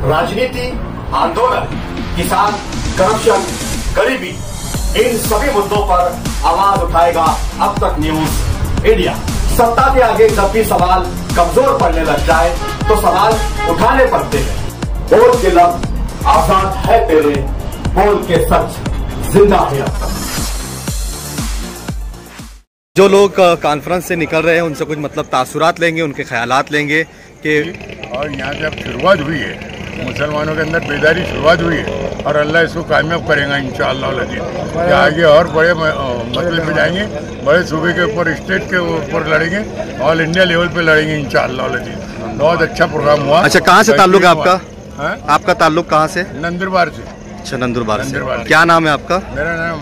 राजनीति, आंदोलन, किसान, करप्शन, गरीबी, इन सभी मुद्दों पर आवाज उठाएगा अब तक न्यूज इंडिया। सत्ता के आगे जब भी सवाल कमजोर पड़ने लग जाए तो सवाल उठाने पड़ते हैं। बोल के लफ्ज आजाद है तेरे, बोल के सच जिंदा है अब तक। जो लोग कॉन्फ्रेंस से निकल रहे हैं उनसे कुछ मतलब तासुरात लेंगे, उनके ख्यालात लेंगे कि और यहाँ से अब शुरुआत हुई है, मुसलमानों के अंदर बेदारी शुरुआत हुई है और अल्लाह इसको कामयाब करेगा इंशाअल्लाह अज़ीज़। आगे और बड़े मसले पे जाएंगे, बड़े सूबे के ऊपर, स्टेट के ऊपर लड़ेंगे, ऑल इंडिया लेवल पे लड़ेंगे इंशाअल्लाह अज़ीज़। बहुत अच्छा प्रोग्राम हुआ। अच्छा, कहाँ से ताल्लुक है आपका? आपका ताल्लुक कहाँ से? नंदुरबार से। अच्छा, नंदुरबार से। क्या नाम है आपका? मेरा नाम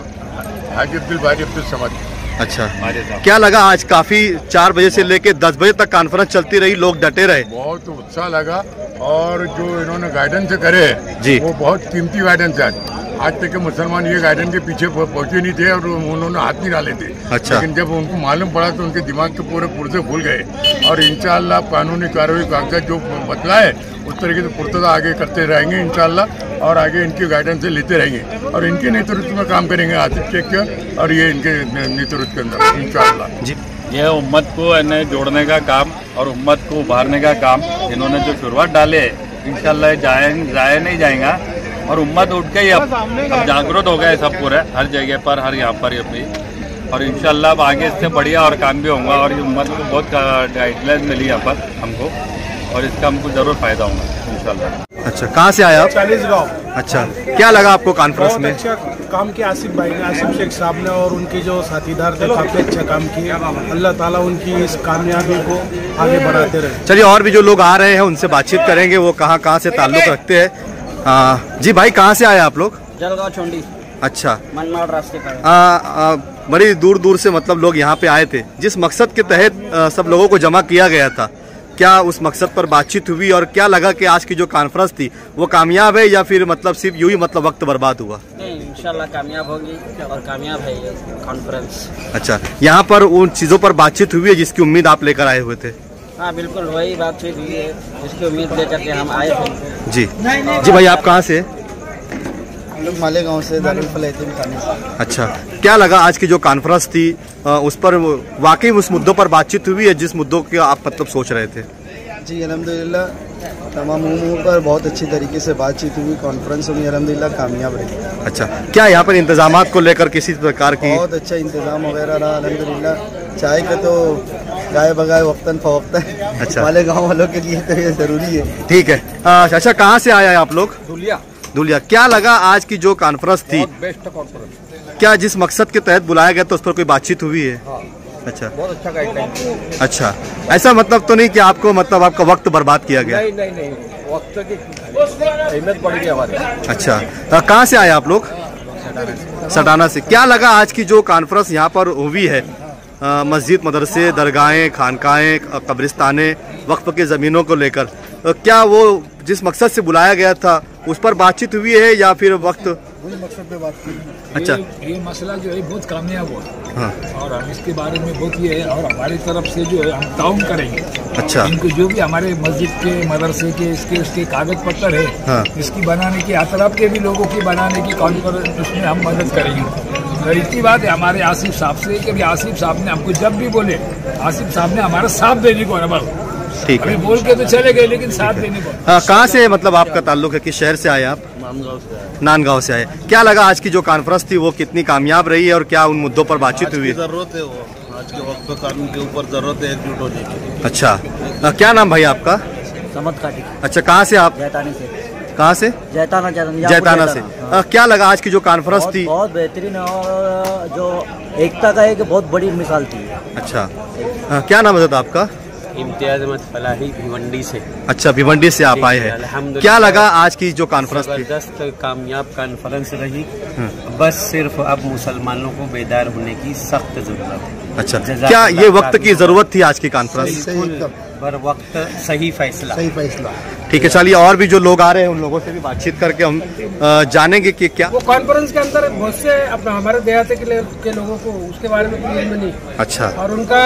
हाजी अब्दुल बारी अब्दुल समद। अच्छा, क्या लगा आज काफी 4 बजे से लेके 10 बजे तक कॉन्फ्रेंस चलती रही, लोग डटे रहे? बहुत उत्साह लगा और जो इन्होंने गाइडेंस करे जी, वो बहुत कीमती गाइडेंस है। आज तक के मुसलमान ये गाइडेंस के पीछे पहुंचे नहीं थे और उन्होंने हाथ नहीं डाले थे। अच्छा। लेकिन जब उनको मालूम पड़ा तो उनके दिमाग के पूरे पुर्जे खुल गए और इंशाअल्लाह कानूनी कार्रवाई कागजात जो बतला है उस तरीके से पुरतदा आगे करते रहेंगे इंशाअल्लाह और आगे इनकी गाइडेंस से लेते रहेंगे और इनके नेतृत्व में काम करेंगे आसिफ शेख के और ये इनके नेतृत्व के अंदर इंशाअल्लाह जी। यह उम्मत को जोड़ने का काम और उम्मत को उभारने का काम इन्होंने जो शुरुआत डाले इंशाअल्लाह जाया नहीं जाएगा और उम्मत उठ के अब जागरूक हो गए सब पूरे हर जगह पर, हर यहाँ पर भी, और इंशाअल्लाह अब आगे इससे बढ़िया और काम भी होगा और ये उम्मत को बहुत गाइडलाइन मिली यहाँ पर हमको और इसका हमको जरूर फायदा होगा इंशाअल्लाह। अच्छा, कहाँ से आए आप? 40 गाँव। अच्छा, क्या लगा आपको कॉन्फ्रेंस में? अच्छा काम किया आसिफ भाई ने, आसिफ शेख साहब ने और उनके जो साथीदार थे काफी अच्छा काम किया। अल्लाह ताला उनकी इस कामयाबी को आगे बढ़ाते रहे। चलिए, और भी जो लोग आ रहे हैं उनसे बातचीत करेंगे, वो कहाँ से ताल्लुक रखते हैं। जी भाई, कहाँ से आए आप लोग? जलगांव चोंडी। अच्छा, मनमाड़ रास्ते पर। बड़ी दूर दूर से मतलब लोग यहाँ पे आए थे। जिस मकसद के तहत सब लोगों को जमा किया गया था, क्या उस मकसद पर बातचीत हुई और क्या लगा कि आज की जो कॉन्फ्रेंस थी वो कामयाब है या फिर मतलब सिर्फ यूं ही मतलब वक्त बर्बाद हुआ? नहीं, इंशाल्लाह कामयाब होगी और कामयाब है ये कॉन्फ्रेंस। अच्छा, यहाँ पर उन चीज़ों पर बातचीत हुई है जिसकी उम्मीद आप लेकर आए हुए थे? हाँ बिल्कुल, वही बातचीत हुई है जिसकी उम्मीद लेकर के हम आए थे। जी जी भाई, आप कहाँ से? मालेगांव से, दारुल फलाह यतीम खाने से। अच्छा, क्या लगा आज की जो कॉन्फ्रेंस थी उस पर वाकई उस मुद्दों पर बातचीत हुई है जिस मुद्दों के आप मतलब सोच रहे थे? जी अल्हम्दुलिल्लाह, तमाम मुद्दों पर बहुत अच्छी तरीके से बातचीत हुई, कॉन्फ्रेंस में अल्हम्दुलिल्लाह कामयाब रही। अच्छा, क्या यहाँ पर इंतजामात को लेकर किसी प्रकार की? बहुत अच्छा इंतजाम वगैरह रहा अल्हम्दुलिल्लाह। चाय का तो गाय बगाए वक्तन फवक्तन। अच्छा, वाले गाँव वालों के लिए तो ये जरूरी है। ठीक है। अच्छा, कहाँ से आया है आप लोग? दुलिया। क्या लगा आज की जो कॉन्फ्रेंस थी? Best conference. क्या जिस मकसद के तहत बुलाया गया तो उस पर कोई बातचीत हुई है? हाँ। अच्छा, बहुत अच्छा गाइडलाइन। अच्छा, ऐसा मतलब तो नहीं कि आपको मतलब आपका वक्त बर्बाद किया गया? नहीं, वक्त की अहमियत बढ़ गई हमारे। अच्छा, कहाँ से आए आप लोग? सटाना से। क्या लगा आज की जो कॉन्फ्रेंस यहाँ पर हुई है, मस्जिद, मदरसे, दरगाहें, खानकाएं, कब्रिस्तानें, वक्फ की ज़मीनों को लेकर, क्या वो जिस मकसद से बुलाया गया था उस पर बातचीत हुई है या फिर वक्त वही मकसद पे बात की? अच्छा, ये मसला जो है बहुत कामयाब हुआ। हाँ। और हम इसके बारे में बहुत ये है और हमारी तरफ से जो है हम ताउन करेंगे। अच्छा, इनको जो भी हमारे मस्जिद के, मदरसे के, इसके कागज पत्तर है, हाँ, इसकी बनाने की, अतराफ के भी लोगों की बनाने की कॉन्फ्रेंस उसमें हम मदद करेंगे। तो इतनी बात है हमारे आसिफ साहब से कि भी आसिफ साहब ने हमको जब भी बोले, आसिफ साहब ने हमारा साथ देने को है। ठीक है, बोल के तो चले गए लेकिन साथ देने को। हाँ, कहाँ से मतलब आपका ताल्लुक है, किस शहर से आए आप? नांदगांव से आए। क्या लगा आज की जो कॉन्फ्रेंस थी वो कितनी कामयाब रही है और क्या उन मुद्दों पर बातचीत हुई? जरूरत है, वो आज के वक्त कानून के ऊपर जरूरत है एकजुट होने की। अच्छा, क्या नाम भाई आपका? समद काटी। अच्छा, कहाँ से आप? जैतानी से। कहाँ से? जैताना से। क्या लगा आज की जो कॉन्फ्रेंस थी? बहुत बेहतरीन और जो एकता का एक बहुत बड़ी मिसाल थी। अच्छा, क्या नाम है आपका? इम्तियाज अहमद फलाही, भिवंडी से। अच्छा, भिवंडी से आप आए हैं। क्या लगा आज की जो कॉन्फ्रेंस थी? जबरदस्त कामयाब कॉन्फ्रेंस रही। बस सिर्फ अब मुसलमानों को बेदार होने की सख्त जरूरत है। अच्छा, क्या ये वक्त की जरूरत थी आज की कॉन्फ्रेंस? बर वक्त सही फैसला। ठीक है, चलिए और भी जो लोग आ रहे हैं उन लोगों से भी बातचीत करके हम जानेंगे कि क्या वो कॉन्फ्रेंस के अंदर बहुत से अपना हमारे देहात के लोगों को उसके बारे में कोई इल्म नहीं। अच्छा। और उनका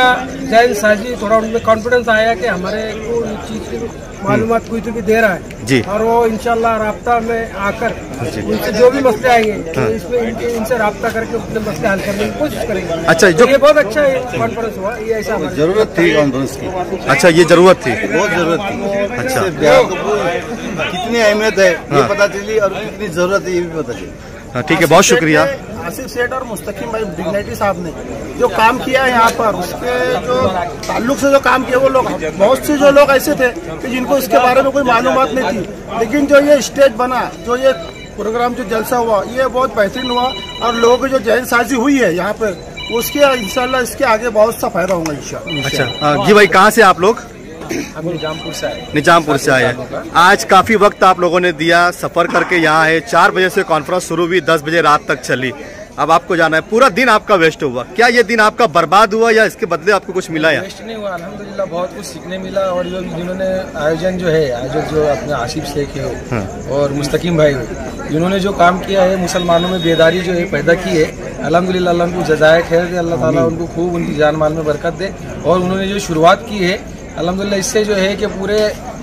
जैन साजी थोड़ा उनमें कॉन्फिडेंस आया कि हमारे को चीज की मालूमात कोई तो भी दे रहा है जी। और वो इंशाल्लाह राब्ता में आकर उनसे जो भी मसले आएंगे इसमें इनसे राब्ता करके अपने मसले हल करने की कोशिश करेंगे। अच्छा, जो ये बहुत अच्छा कॉन्फ्रेंस हुआ, ये ऐसा जरूरत थी कॉन्फ्रेंस की। अच्छा, ये जरूरत थी, बहुत जरूरत थी। अच्छा, कितनी अहमियत है ये पता चली और कितनी जरूरत है ये भी पता चली। ठीक है, बहुत शुक्रिया। आसिफ सेठ और मुस्तकीम भाई डिग्नेटी साहब ने जो काम किया है यहाँ पर, उसके जो ताल्लुक से जो काम किया वो लोग, बहुत से जो लोग ऐसे थे कि जिनको इसके बारे में कोई मालूमात नहीं थी, लेकिन जो ये स्टेज बना, जो ये प्रोग्राम जो जलसा हुआ, ये बहुत बेहतरीन हुआ और लोगों की जो जहन साजी हुई है यहाँ पर, उसके इंशाल्लाह इसके आगे बहुत सा फायदा होगा इंशाल्लाह। अच्छा जी भाई, कहाँ से आप लोग? हम निजामपुर से आए। निजामपुर से आए हैं। आज काफी वक्त आप लोगों ने दिया, सफर करके यहाँ है। 4 बजे से कॉन्फ्रेंस शुरू हुई, 10 बजे रात तक चली। अब आपको जाना है, पूरा दिन आपका वेस्ट हुआ। क्या ये दिन आपका बर्बाद हुआ या इसके बदले आपको कुछ मिला? या वेस्ट नहीं हुआ, अल्हम्दुलिल्लाह बहुत कुछ सीखने मिला। और जो जिन्होंने आयोजन जो है, आयोजक जो अपने आसिफ शेख है और मुस्तकीम भाई, जिन्होंने जो काम किया है, मुसलमानों में बेदारी जो है पैदा की है, अल्हम्दुलिल्लाह अल्लाह उनको जज़ाए खैर दे, अल्लाह ताला उनको खूब उनकी जान माल में बरकत दे। और उन्होंने जो शुरुआत की है अल्हम्दुलिल्लाह, इससे जो है कि पूरे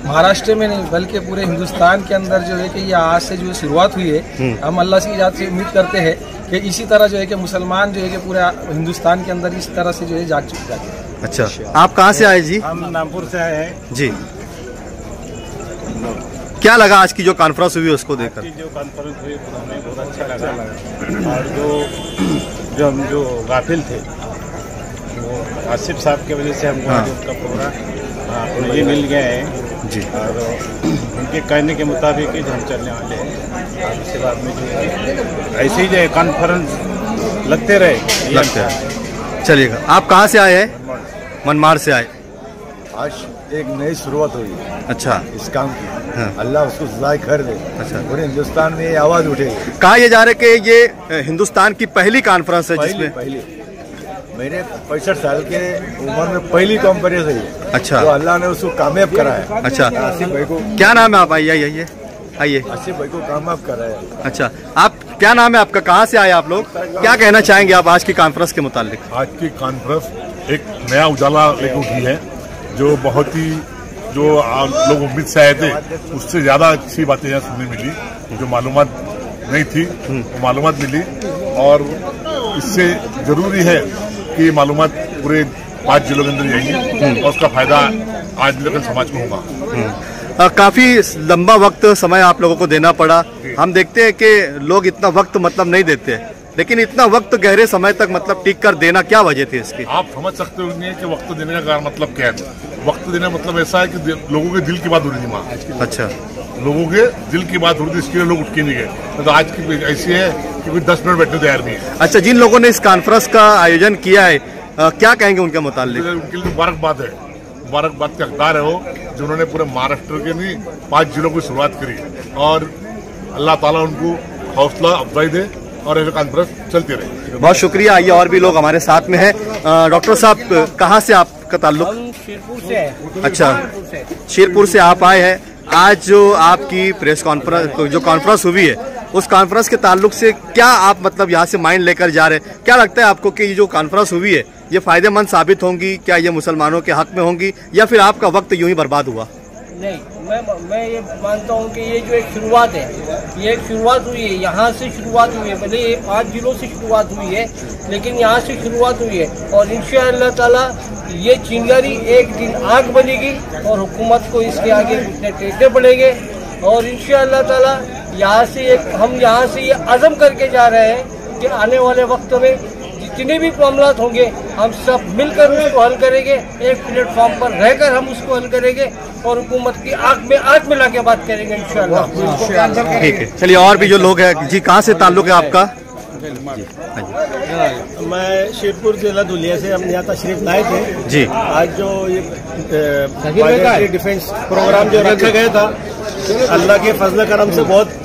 महाराष्ट्र में नहीं बल्कि पूरे हिंदुस्तान के अंदर जो है कि ये आज से जो शुरुआत हुई है, हम अल्लाह की इजाज़त से उम्मीद करते हैं कि इसी तरह जो है कि मुसलमान जो है कि पूरे हिंदुस्तान के अंदर इस तरह से जो है जाग चुके हैं। अच्छा, आप कहाँ से आए जी? हम नामपुर से आए हैं जी। क्या लगा आज की जो कॉन्फ्रेंस हुई उसको देखकर? जो कॉन्फ्रेंस हुई हमें बहुत अच्छा लगा। और जो गाफिल थे वो आसिफ साहब की वजह से हमको आज उनका प्रोग्राम ये मिल गया है जी। और उनके कहने के मुताबिक ही हम चलने वाले हैं। और उसके बाद में जो ऐसे ही जो कॉन्फ्रेंस लगते रहे। चलिएगा, आप कहाँ से आए हैं? मनमाड़ से आए। आज एक नई शुरुआत हुई। अच्छा, इस काम की अल्लाह उसको सजाए खैर दे। अच्छा, पूरे हिंदुस्तान में ये आवाज उठेगी। कहा यह जा रहा है कि ये हिंदुस्तान की पहली कॉन्फ्रेंस है जिसमें पहली मेरे 65 साल के उम्र में पहली कॉन्फ्रेंस है। अच्छा, तो अल्लाह ने उसको कामयाब कराया। अच्छा, आसिफ भाई को क्या नाम है? आप आइए आइए आइए। आसिफ भाई को कामयाब कराया। अच्छा, आप क्या नाम है आपका? कहाँ से आए आप लोग? क्या कहना चाहेंगे आप आज की कॉन्फ्रेंस के मुतालिक? आज की कॉन्फ्रेंस एक नया उजाला लेकर उठी है, जो बहुत ही जो लोग उम्मीद से आए थे उससे ज्यादा अच्छी बातें यहाँ सुनने मिली। जो मालूमात नहीं थी वो मालूमात मिली, और इससे जरूरी है कि मालूमात पूरे 5 जिलों के अंदर जाएंगी और उसका फायदा आज कल समाज को होगा। काफी लंबा वक्त समय आप लोगों को देना पड़ा। हम देखते हैं कि लोग इतना वक्त मतलब नहीं देते, लेकिन इतना वक्त गहरे समय तक मतलब टिक कर देना, क्या वजह थी इसकी? आप समझ सकते होंगे कि वक्त देने का मतलब क्या है। वक्त देने का मतलब ऐसा है कि लोगों के दिल की बात हो रही थी वहाँ। अच्छा, लोगों के दिल की बात हो रही थी, इसके लिए लोग उठ के नहीं गए। तो आज की ऐसी है कि कोई 10 मिनट बैठने तैयार नहीं है। अच्छा, जिन लोगों ने इस कॉन्फ्रेंस का आयोजन किया है, क्या कहेंगे उनके मुतालिक? उनके लिए मुबारकबाद है, मुबारकबाद के हकदार है वो, जिन्होंने पूरे महाराष्ट्र के नहीं 5 जिलों की शुरुआत करी। और अल्लाह ताला उनको हौसला अफजाई दे और ऐसे कॉन्फ्रेंस चलती रहे। बहुत शुक्रिया। आइए और भी लोग हमारे साथ में है। डॉक्टर साहब, कहाँ से आपका ताल्लुक? शेरपुर से है। अच्छा, शेरपुर से आप आए हैं। आज जो आपकी प्रेस कॉन्फ्रेंस जो कॉन्फ्रेंस हुई है, उस कॉन्फ्रेंस के ताल्लुक से क्या आप मतलब यहाँ से माइंड लेकर जा रहे हैं? क्या लगता है आपको कि ये जो कॉन्फ्रेंस हुई है ये फायदेमंद साबित होंगी? क्या ये मुसलमानों के हक में होंगी या फिर आपका वक्त यूं ही बर्बाद हुआ? नहीं, मैं ये मानता हूँ कि ये जो एक शुरुआत है, ये एक शुरुआत हुई है, यहाँ से शुरुआत हुई है। भले ये 5 जिलों से शुरुआत हुई है, लेकिन यहाँ से शुरुआत हुई है। और इंशाअल्लाह ताला ये चिंगारी एक दिन आग बनेगी और हुकूमत को इसके आगे घुटने टेकने पड़ेंगे। और इंशाअल्लाह ताला हम यहाँ से ये अज़म करके जा रहे हैं कि आने वाले वक्त में जितने भी मामलात होंगे हम सब मिलकर उसको हल करेंगे। एक प्लेटफॉर्म पर रहकर हम उसको हल करेंगे और हुकूमत की आंख में आंख मिला के बात करेंगे इंशाअल्लाह। ठीक है, चलिए और भी जो लोग हैं जी, कहाँ से ताल्लुक है आपका? मैं शेरपुर जिला दुलिया से, हम यहाँ तशरीफ लाए थे जी। आज जो ये डिफेंस प्रोग्राम जो रखा गया था, अल्लाह के फजल करम से बहुत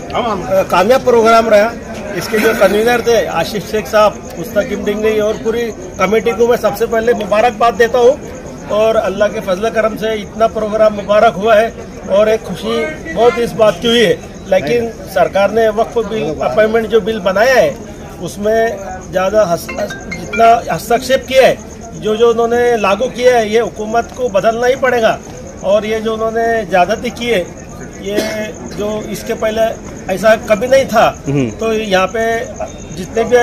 कामयाब प्रोग्राम रहा। इसके जो कन्वीनर थे आसिफ शेख साहब, मुस्तकीम डिंगरी और पूरी कमेटी को मैं सबसे पहले मुबारकबाद देता हूँ और अल्लाह के फजल करम से इतना प्रोग्राम मुबारक हुआ है और एक खुशी बहुत इस बात की हुई है। लेकिन सरकार ने वक्फ बिल अपॉइंटमेंट जो बिल बनाया है उसमें ज़्यादा जितना हस्तक्षेप किया है, जो उन्होंने लागू किया है, ये हुकूमत को बदलना ही पड़ेगा। और ये जो उन्होंने ज़्यादती की है, ये जो इसके पहले ऐसा कभी नहीं था। तो यहाँ पे जितने भी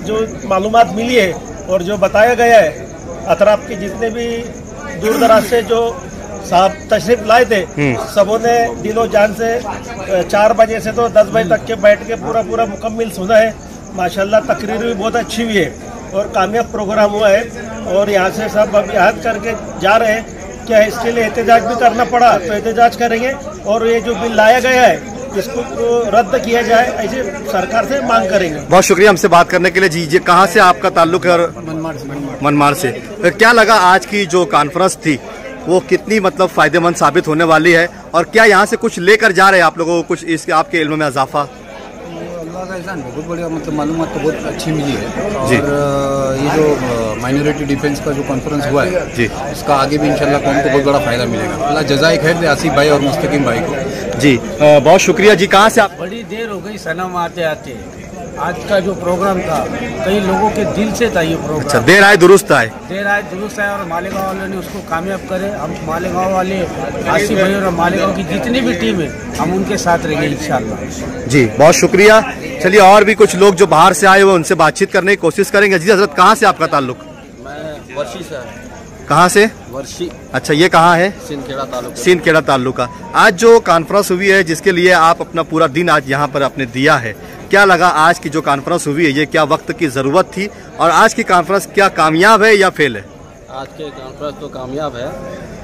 जो मालूमात मिली है और जो बताया गया है, अतराफ के जितने भी दूर दराज से जो साहब तशरीफ लाए थे, सबों ने दिलो जान से 4 बजे से तो 10 बजे तक के बैठ के पूरा मुकम्मल सुना है। माशाल्लाह तकरीर भी बहुत अच्छी हुई है और कामयाब प्रोग्राम हुआ है। और यहाँ से सब अब याद करके जा रहे हैं, क्या इसके लिए एहतजाज भी करना पड़ा तो एहतजाज करेंगे। और ये जो बिल लाया गया है इसको रद्द किया जाए, ऐसे सरकार से मांग करेंगे। बहुत शुक्रिया हमसे बात करने के लिए जी। ये कहाँ से आपका ताल्लुक है? और मनमाड़ से। क्या लगा आज की जो कॉन्फ्रेंस थी वो कितनी मतलब फायदेमंद साबित होने वाली है, और क्या यहाँ से कुछ लेकर जा रहे हैं आप लोगों को, कुछ इसके आपके इल्म में इजाफा? अल्लाह का एहसान, बहुत बढ़िया, मतलब मालूमात तो बहुत अच्छी मिली है। और ये जो माइनॉरिटी डिफेंस का जो कॉन्फ्रेंस हुआ है जी, इसका आगे भी इंशाल्लाह कौम को बहुत बड़ा फायदा मिलेगा। अल्लाह जज़ाए खैर दे आसिफ भाई और मुस्तकीम भाई को जी। बहुत शुक्रिया जी। कहाँ से आप? बड़ी देर हो गई सनम आते आते। आज का जो प्रोग्राम था कई लोगों के दिल से था ये प्रोग्राम। अच्छा, देर आए दुरुस्त आए। देर आए दुरुस्त आए और मालेगांव वालों ने उसको कामयाब करे। हम मालेगांव वाले आसिफ भाई और मालेगांव की जितनी भी टीम है हम उनके साथ रहेंगे इंशाल्लाह जी। बहुत शुक्रिया। चलिए और भी कुछ लोग जो बाहर से आए हुए उनसे बातचीत करने की कोशिश करेंगे। जी हजरत, कहाँ से आपका ताल्लुक? मैं वर्षी से। कहाँ से? वर्षी। अच्छा, ये कहाँ है? सिंधखेड़ा तालुका। आज जो कॉन्फ्रेंस हुई है जिसके लिए आप अपना पूरा दिन आज यहाँ पर आपने दिया है, क्या लगा आज की जो कॉन्फ्रेंस हुई है, ये क्या वक्त की ज़रूरत थी, और आज की कॉन्फ्रेंस क्या कामयाब है या फेल है? आज के कॉन्फ्रेंस तो कामयाब है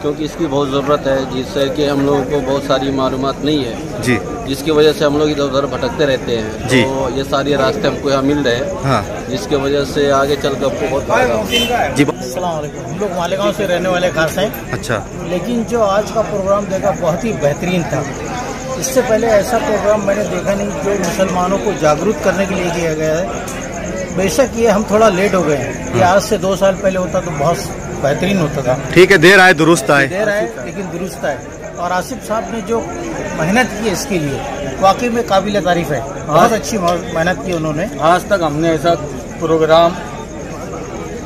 क्योंकि इसकी बहुत ज़रूरत है, जिससे कि हम लोगों को बहुत सारी मालूमात नहीं है जी, जिसकी वजह से हम लोग इधर उधर भटकते रहते हैं जी। तो ये सारे रास्ते हमको यहाँ मिल रहे हैं हाँ। जिसकी वजह से आगे चलकर बहुत फायदा जी। अस्सलाम वालेकुम। हम लोग मालेगांव से रहने वाले खास हैं। अच्छा, लेकिन जो आज का प्रोग्राम देखा बहुत ही बेहतरीन था। इससे पहले ऐसा प्रोग्राम मैंने देखा नहीं जो मुसलमानों को जागरूक करने के लिए किया गया है। बेशक ये हम थोड़ा लेट हो गए हैं, ये आज से 2 साल पहले होता तो बहुत बेहतरीन होता था। ठीक है, देर आए दुरुस्त आए। देर आए लेकिन दुरुस्त आए। और आसिफ साहब ने जो मेहनत की इसके लिए वाकई में काबिल तारीफ है। बहुत अच्छी मेहनत की उन्होंने। आज तक हमने ऐसा प्रोग्राम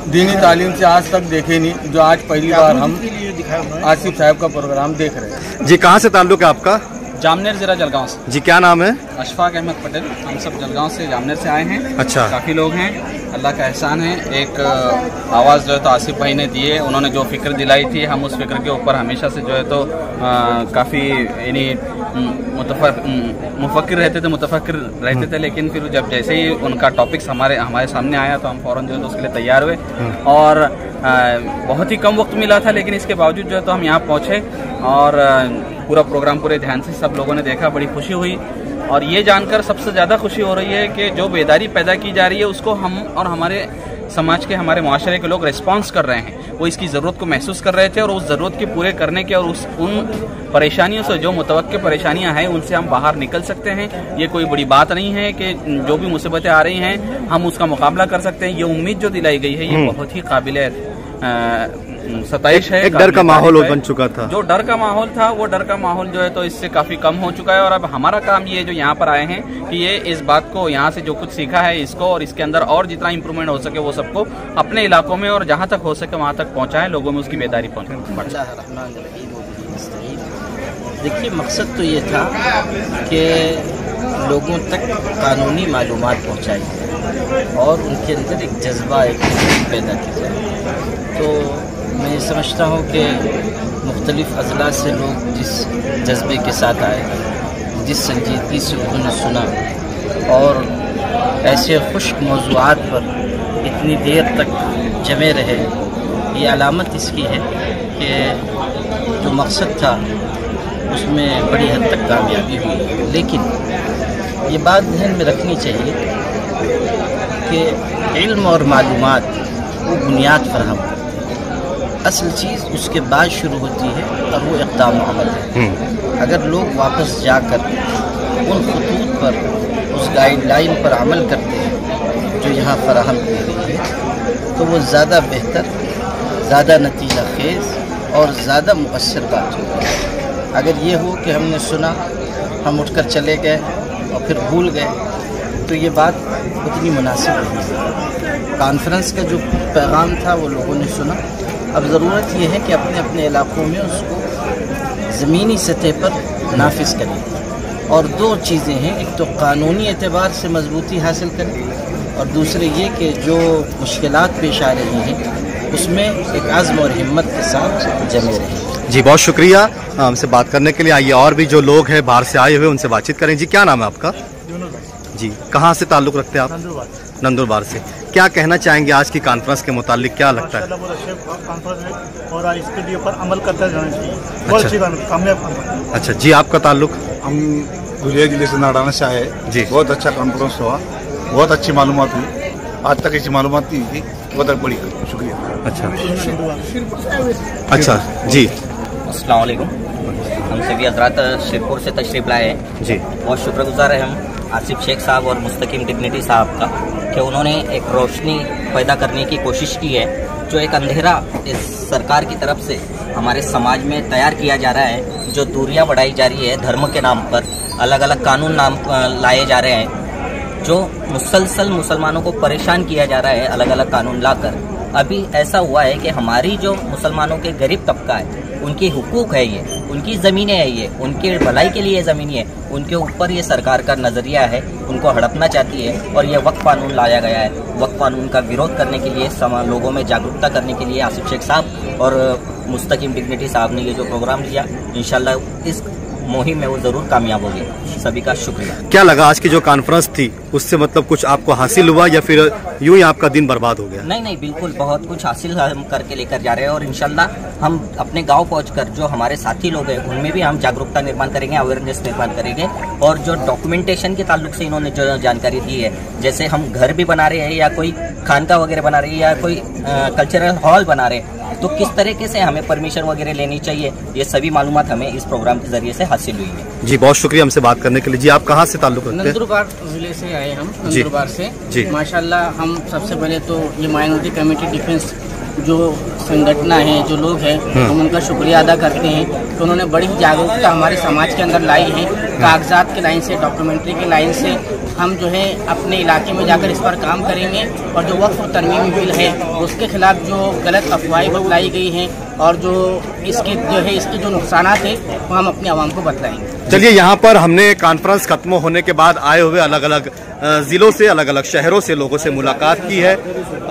दीनी तालीम से आज तक देखे नहीं, जो आज पहली बार हम आसिफ साहब का प्रोग्राम देख रहे हैं जी। कहाँ से ताल्लुक है आपका? जामनेर जिला जलगांव से जी। क्या नाम है? अशफाक अहमद पटेल। हम सब जलगांव से जामनेर से आए हैं। अच्छा, काफ़ी लोग हैं, अल्लाह का एहसान है। एक आवाज़ जो है तो आसिफ भाई ने दी है, उन्होंने जो फ़िक्र दिलाई थी, हम उस फिक्र के ऊपर हमेशा से जो है तो काफ़ी यानी मुफक्किर रहते थे, मुतफक्किर रहते थे। लेकिन फिर जब जैसे ही उनका टॉपिक्स हमारे सामने आया तो हम फ़ौरन जो है तो उसके लिए तैयार हुए। और बहुत ही कम वक्त मिला था, लेकिन इसके बावजूद जो है तो हम यहाँ पहुँचे और पूरा प्रोग्राम पूरे ध्यान से सब लोगों ने देखा। बड़ी खुशी हुई और ये जानकर सबसे ज़्यादा खुशी हो रही है कि जो बेदारी पैदा की जा रही है उसको हम और हमारे समाज के, हमारे माशरे के लोग रिस्पॉन्स कर रहे हैं। वो इसकी ज़रूरत को महसूस कर रहे थे और उस ज़रूरत के पूरे करने के और उन परेशानियों से, जो मुतवक्के परेशानियां हैं, उनसे हम बाहर निकल सकते हैं। ये कोई बड़ी बात नहीं है कि जो भी मुसीबतें आ रही हैं हम उसका मुकाबला कर सकते हैं। ये उम्मीद जो दिलाई गई है ये बहुत ही काबिल सताइश है। एक डर का माहौल बन चुका था। जो डर का माहौल था वो डर का माहौल जो है तो इससे काफ़ी कम हो चुका है। और अब हमारा काम ये जो यहाँ पर आए हैं कि ये इस बात को, यहाँ से जो कुछ सीखा है इसको और इसके अंदर और जितना इम्प्रूवमेंट हो सके वो सबको अपने इलाकों में और जहाँ तक हो सके वहाँ तक पहुँचाएं, लोगों में उसकी बेदारी पहुँचाएं। देखिए, मकसद तो ये था कि लोगों तक कानूनी मालूमात पहुँचाई और उनके अंदर एक जज्बा, एक पैदा की जाए। तो मैं समझता हूँ कि मुख्तलिफ़ अजला से लोग जिस जज्बे के साथ आए, जिस संजीदगी से उन्होंने सुना और ऐसे खुश्क मौज़ूआत पर इतनी देर तक जमे रहे, ये अलामत इसकी है कि जो मकसद था उसमें बड़ी हद तक कामयाबी हुई। लेकिन ये बात ध्यान में रखनी चाहिए कि इल्म और मालूमात वो बुनियाद फराहम है। असल चीज़ उसके बाद शुरू होती है और वो इक़दाम अमल है। अगर लोग वापस जाकर उन खतूत पर, उस गाइडलाइन पर अमल करते हैं जो यहाँ फराहम की गई है, तो वो ज़्यादा बेहतर, ज़्यादा नतीजा खेज़ और ज़्यादा मुअस्सर बात होगी। अगर ये हो कि हमने सुना, हम उठकर चले गए और फिर भूल गए, तो ये बात उतनी मुनासिब नहीं है। कॉन्फ्रेंस का जो पैगाम था वो लोगों ने सुना। अब ज़रूरत ये है कि अपने अपने इलाक़ों में उसको ज़मीनी सतह पर नाफिज करें। और दो चीज़ें हैं, एक तो कानूनी एतबार से मजबूती हासिल करें और दूसरे ये कि जो मुश्किलात पेश आ रही हैं उसमें एक आज़्म और हिम्मत के साथ जमे रहें। जी बहुत शुक्रिया हमसे बात करने के लिए। आइए और भी जो लोग हैं बाहर से आए हुए उनसे बातचीत करें। जी क्या नाम है आपका? जी कहाँ से ताल्लुक़ रखते हैं आप? नंदुरबार से। क्या कहना चाहेंगे आज की कॉन्फ्रेंस के मुतालिक, क्या लगता है? बहुत अच्छे कॉन्फ्रेंस है और इसके ऊपर अमल करते जाना चाहिए। बहुत अच्छी कामयाब। अच्छा जी, आपका ताल्लुक? हम धुलिया जिले से नाडाना से आए जी। बहुत अच्छा कॉन्फ्रेंस हुआ, बहुत अच्छी मालूमात हुई, आज तक ऐसी मालूमात नहीं थी, बहुत बड़ी शुक्रिया। अच्छा जी, अस्सलाम वालेकुम। हम सभी हजरात शिरपुर से तशरीफ लाए हैं जी। बहुत शुक्रगुजार है हम आसिफ शेख साहब और मुस्तकीम डिग्निटी साहब का कि उन्होंने एक रोशनी पैदा करने की कोशिश की है। जो एक अंधेरा इस सरकार की तरफ से हमारे समाज में तैयार किया जा रहा है, जो दूरियां बढ़ाई जा रही है धर्म के नाम पर, अलग अलग कानून नाम लाए जा रहे हैं, जो मुसलसल मुसलमानों को परेशान किया जा रहा है अलग अलग कानून लाकर। अभी ऐसा हुआ है कि हमारी जो मुसलमानों के गरीब तबका है उनकी हुकूक है, ये उनकी ज़मीनें हैं, ये उनके भलाई के लिए ज़मीनें हैं, उनके ऊपर ये सरकार का नज़रिया है, उनको हड़पना चाहती है। और ये वक्फ कानून लाया गया है। वक्फ कानून का विरोध करने के लिए, लोगों में जागरूकता करने के लिए आसिफ शेख साहब और मुस्तकीम डिग्निटी साहब ने ये जो प्रोग्राम लिया, इंशाल्लाह इस मुहिम में वो ज़रूर कामयाब होगी। सभी का शुक्रिया। क्या लगा आज की जो कॉन्फ्रेंस थी उससे मतलब कुछ आपको हासिल हुआ या फिर यूं ही आपका दिन बर्बाद हो गया? नहीं नहीं, बिल्कुल बहुत कुछ हासिल हम करके लेकर जा रहे हैं और इंशाल्लाह हम अपने गांव पहुंचकर जो हमारे साथी लोग हैं उनमें भी हम जागरूकता निर्माण करेंगे, अवेयरनेस निर्माण करेंगे। और जो डॉक्यूमेंटेशन के ताल्लुक से इन्होंने जो जानकारी दी है, जैसे हम घर भी बना रहे हैं या कोई खानका वगैरह बना रहे हैं या कोई कल्चरल हॉल बना रहे हैं, तो किस तरीके से हमें परमिशन वगैरह लेनी चाहिए, ये सभी मालूमात हमें इस प्रोग्राम के जरिए से हासिल हुई है। जी बहुत शुक्रिया हमसे बात करने के लिए। जी आप कहाँ से ताल्लुक़ रखते हैं? नंदुरबार जिले से आए हम, नंदुरबार से जी। माशाल्लाह हम सबसे पहले तो ये माइनॉरिटी कमेटी डिफेंस जो संगठन है, जो लोग हैं, हम उनका शुक्रिया अदा करते हैं कि उन्होंने बड़ी जागरूकता हमारे समाज के अंदर लाई है। कागजात के लाइन से, डॉक्यूमेंट्री के लाइन से हम जो है अपने इलाके में जाकर इस पर काम करेंगे और जो वक्फ तरमीमी बिल है उसके खिलाफ जो गलत अफवाहें बतलाई गई हैं और जो इसके जो नुकसानात है वो हम अपनी आवाम को बतलाएंगे। चलिए, यहाँ पर हमने कॉन्फ्रेंस खत्म होने के बाद आए हुए अलग अलग ज़िलों से, अलग अलग शहरों से लोगों से मुलाकात की है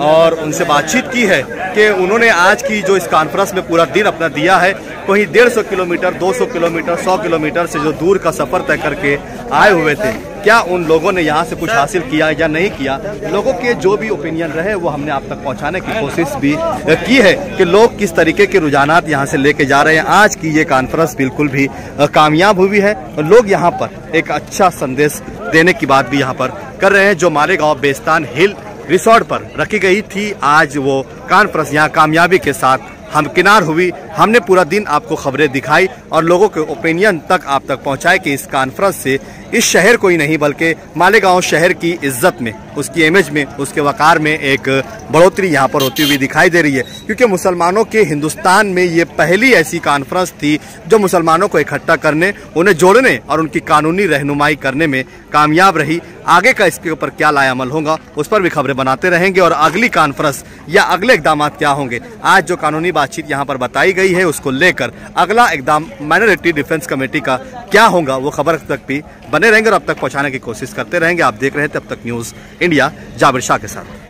और उनसे बातचीत की है कि उन्होंने आज की जो इस कॉन्फ्रेंस में पूरा दिन अपना दिया है, कहीं 150 किलोमीटर, 200 किलोमीटर, 100 किलोमीटर से जो दूर का सफ़र तय करके आए हुए थे, क्या उन लोगों ने यहाँ से कुछ हासिल किया या नहीं किया, लोगों के जो भी ओपिनियन रहे वो हमने आप तक पहुँचाने की कोशिश भी की है कि लोग किस तरीके के रुझानात यहाँ से लेके जा रहे हैं। आज की ये कॉन्फ्रेंस बिल्कुल भी कामयाब हुई है और लोग यहाँ पर एक अच्छा संदेश देने की बात भी यहाँ पर कर रहे हैं। जो मालेगांव बेस्तान हिल रिसोर्ट पर रखी गई थी, आज वो कॉन्फ्रेंस यहाँ कामयाबी के साथ हमकिनार हुई। हमने पूरा दिन आपको खबरें दिखाई और लोगों के ओपिनियन तक आप तक पहुंचाए कि इस कॉन्फ्रेंस से इस शहर को ही नहीं बल्कि मालेगांव शहर की इज्जत में, उसकी इमेज में, उसके वकार में एक बढ़ोतरी यहाँ पर होती हुई दिखाई दे रही है। क्योंकि मुसलमानों के हिंदुस्तान में ये पहली ऐसी कॉन्फ्रेंस थी जो मुसलमानों को इकट्ठा करने, उन्हें जोड़ने और उनकी कानूनी रहनुमाई करने में कामयाब रही। आगे का इसके ऊपर क्या लायामल होगा उस पर भी खबरें बनाते रहेंगे और अगली कॉन्फ्रेंस या अगले इकदाम क्या होंगे, आज जो कानूनी बातचीत यहाँ पर बताई गई है उसको लेकर अगला इकदाम माइनॉरिटी डिफेंस कमेटी का क्या होगा वो खबर तक भी बने रहेंगे और अब तक पहुँचाने की कोशिश करते रहेंगे। आप देख रहे थे अब तक न्यूज़ इंडिया, जाबिर शाह के साथ।